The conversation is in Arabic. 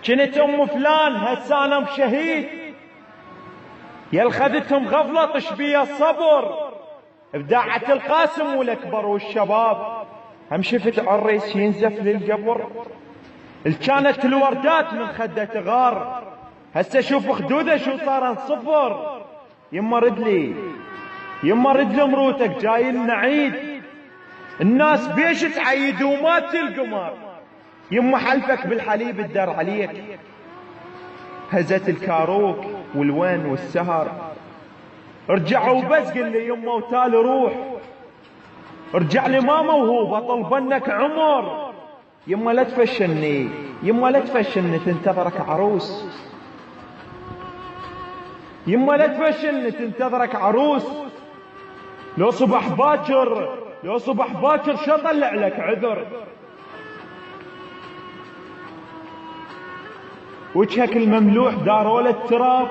كنت ام فلان هسه انا شهيد. يا خذتهم غفله طش بيا الصبر. بداعة القاسم والاكبر والشباب هم شفت عريس ينزف للقبر. كانت الوردات من خده تغار، هسه شوف خدوده شو صار صفر. يما ردلي يما ردلي مروتك جاي لنا عيد، الناس بيش تعيد ومات القمر. يما حلفك بالحليب الدر عليك، هزت الكاروك والوين والسهر. ارجعوا بس قل لي يما وتالي روح، ارجع لي ماما وهو بطل بنك عمر. يما لا تفشني يما لا تفشني تنتظرك عروس، يما لا تفشني تنتظرك عروس. لو صبح باكر لو صبح باكر شو طلع لك عذر. وجهك المملوح داروا له التراب